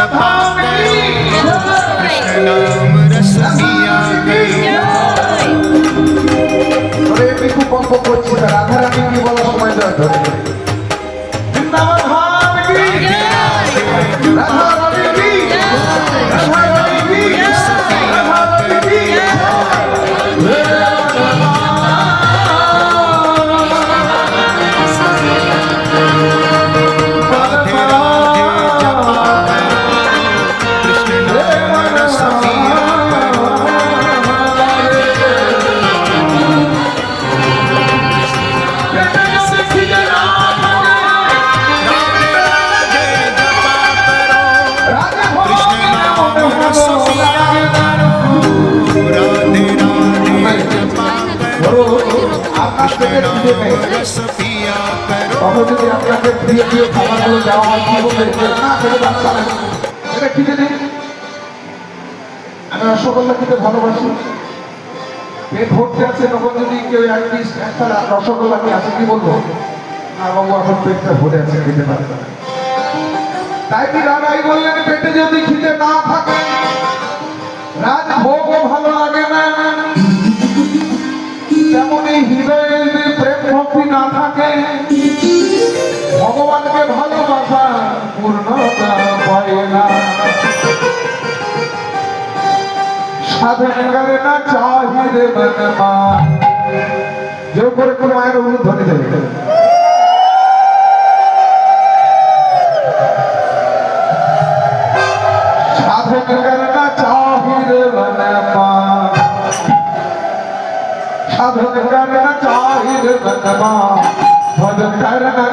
जपा करो, कृष्ण नाम रस पिया करो। राधा रानी की बोला समय वृंदावन धाम की राधा रानी की राधा रानी की राधा रानी की। যদি আপনাকে প্রিয় প্রিয় খাবারগুলো দেওয়া হয় কি বলবে না খেলে বাচ্চা এটা খেতে নেই। আমি রসগোল্লা খেতে ভালোবাসি, পেট ভর্তি আছে, তখন যদি কেউ এক পিস একটা রসগোল্লা কি আছে কি বলবো না বাবু এখন পেটটা ভরে আছে খেতে পারবে না। তাই কি রানাই বললেন পেটে যদি খিদে না থাকে রাজভোগও ভালো লাগে না, তেমনই হৃদয়ে যদি প্রেম ভক্তি না থাকে ভগবানকে ভালোবাসা পূর্ণতা পায় না। সাধন করে না চাহিদে মা জোর করে কোনো মায়ের অনুরোধ ধরে দেবে। সাধন করে না চাহিদে মা साधन करना चाहिए भजन करना